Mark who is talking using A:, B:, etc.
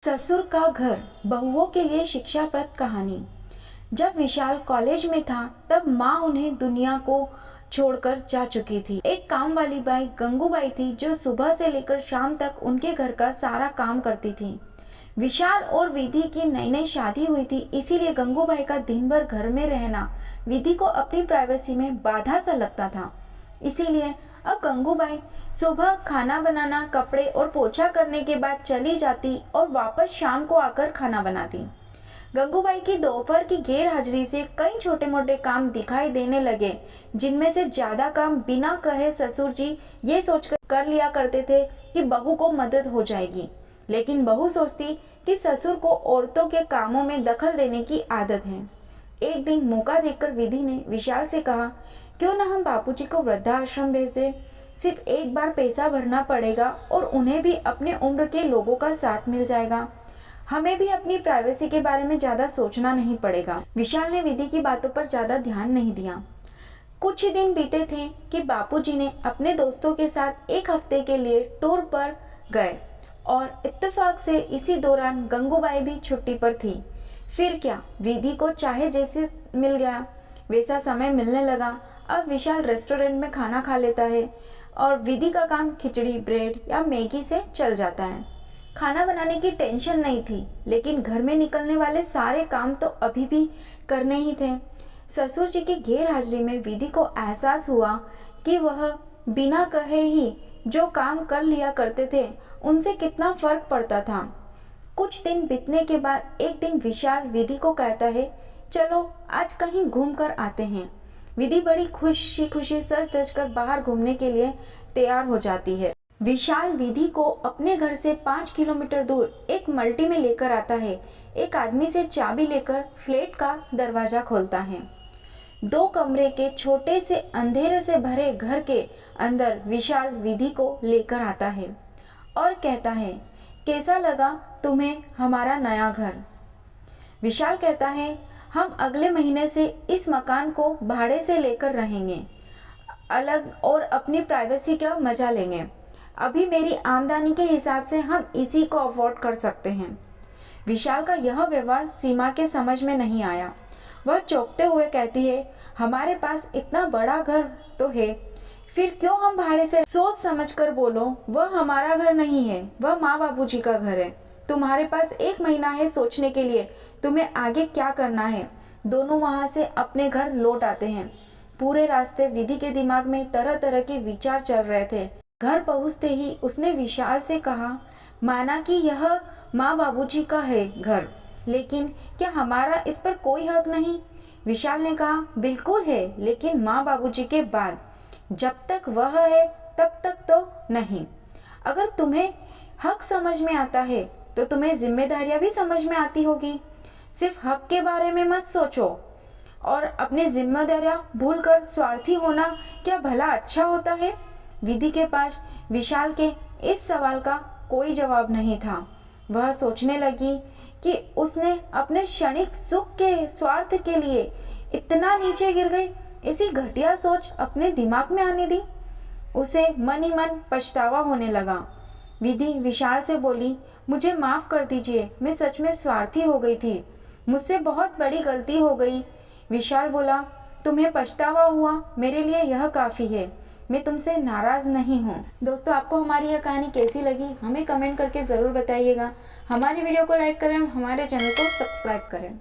A: ससुर का घर, बहुओं के लिए शिक्षाप्रद कहानी। जब विशाल कॉलेज में था तब माँ उन्हें दुनिया को छोड़कर जा चुकी थी। एक काम वाली बाई गंगूबाई थी जो सुबह से लेकर शाम तक उनके घर का सारा काम करती थी। विशाल और विधि की नई नई शादी हुई थी, इसीलिए गंगूबाई का दिन भर घर में रहना विधि को अपनी प्राइवेसी में बाधा सा लगता था। इसीलिए अब गंगूबाई सुबह खाना बनाना, कपड़े और पोछा करने के बाद चली जाती और वापस शाम को आकर खाना बनाती। गंगूबाई की दोपहर की गैर हाजिरी से कई छोटे मोटे काम दिखाई देने लगे, जिनमें से ज्यादा काम बिना कहे ससुर जी ये सोचकर कर लिया करते थे कि बहू को मदद हो जाएगी। लेकिन बहू सोचती कि ससुर को औरतों के कामों में दखल देने की आदत है। एक दिन मौका देखकर विधि ने विशाल से कहा, क्यों ना हम बापूजी को वृद्धाश्रम भेज दें। सिर्फ एक बार पैसा भरना पड़ेगा और उन्हें भी अपने उम्र के लोगों का साथ मिल जाएगा। हमें भी अपनी प्राइवेसी के बारे में ज्यादा सोचना नहीं पड़ेगा। विशाल ने विधि की बातों पर ज्यादा ध्यान नहीं दिया। कुछ ही दिन बीते थे कि बापूजी ने अपने दोस्तों के साथ एक हफ्ते के लिए टूर पर गए और इत्तेफाक से इसी दौरान गंगूबाई भी छुट्टी पर थी। फिर क्या, विधि को चाहे जैसे मिल गया वैसा समय मिलने लगा। अब विशाल रेस्टोरेंट में खाना खा लेता है और विधि का काम खिचड़ी, ब्रेड या मैगी से चल जाता है। खाना बनाने की टेंशन नहीं थी, लेकिन घर में निकलने वाले सारे काम तो अभी भी करने ही थे। ससुर जी की गैर हाजिरी में विधि को एहसास हुआ कि वह बिना कहे ही जो काम कर लिया करते थे उनसे कितना फर्क पड़ता था। कुछ दिन बीतने के बाद एक दिन विशाल विधि को कहता है, चलो आज कहीं घूम कर आते हैं। विधि बड़ी खुशी खुशी सज धज कर बाहर घूमने के लिए तैयार हो जाती है। विशाल विधि को अपने घर से 5 किलोमीटर दूर एक मल्टी में लेकर आता है। एक आदमी से चाबी लेकर फ्लैट का दरवाजा खोलता है। 2 कमरे के छोटे से अंधेरे से भरे घर के अंदर विशाल विधि को लेकर आता है और कहता है, कैसा लगा तुम्हें हमारा नया घर। विशाल कहता है, हम अगले महीने से इस मकान को भाड़े से लेकर रहेंगे अलग और अपनी प्राइवेसी का मजा लेंगे। अभी मेरी आमदनी के हिसाब से हम इसी को अफोर्ड कर सकते हैं। विशाल का यह व्यवहार सीमा के समझ में नहीं आया। वह चौंकते हुए कहती है, हमारे पास इतना बड़ा घर तो है, फिर क्यों हम भाड़े से। सोच समझ कर बोलो, वह हमारा घर नहीं है, वह माँ बाबूजी का घर है। तुम्हारे पास 1 महीना है सोचने के लिए तुम्हें आगे क्या करना है। दोनों वहां से अपने घर लौट आते हैं। पूरे रास्ते विधि के दिमाग में तरह तरह के विचार चल रहे थे। घर पहुंचते ही उसने विशाल से कहा, माना कि यह माँ बाबूजी का है घर, लेकिन क्या हमारा इस पर कोई हक नहीं। विशाल ने कहा, बिल्कुल है, लेकिन माँ बाबूजी के बाद जब तक वह है तब तक तो नहीं। अगर तुम्हें हक समझ में आता है तो तुम्हें जिम्मेदारियां भी समझ में आती होगी। सिर्फ हक के बारे में मत सोचो और अपनी जिम्मेदारियां भूलकर स्वार्थी होना क्या भला अच्छा होता है। विधि के पास विशाल के इस सवाल का कोई जवाब नहीं था। वह सोचने लगी कि उसने अपने क्षणिक सुख के स्वार्थ के लिए इतना नीचे गिर गई। ऐसी घटिया सोच अपने दिमाग में आने दी। उसे मन ही मन पछतावा होने लगा। विधि विशाल से बोली, मुझे माफ कर दीजिए, मैं सच में स्वार्थी हो गई थी, मुझसे बहुत बड़ी गलती हो गई। विशाल बोला, तुम्हें पछतावा हुआ, मेरे लिए यह काफी है, मैं तुमसे नाराज नहीं हूँ। दोस्तों, आपको हमारी यह कहानी कैसी लगी हमें कमेंट करके जरूर बताइएगा। हमारी वीडियो को लाइक करें, हमारे चैनल को सब्सक्राइब करें।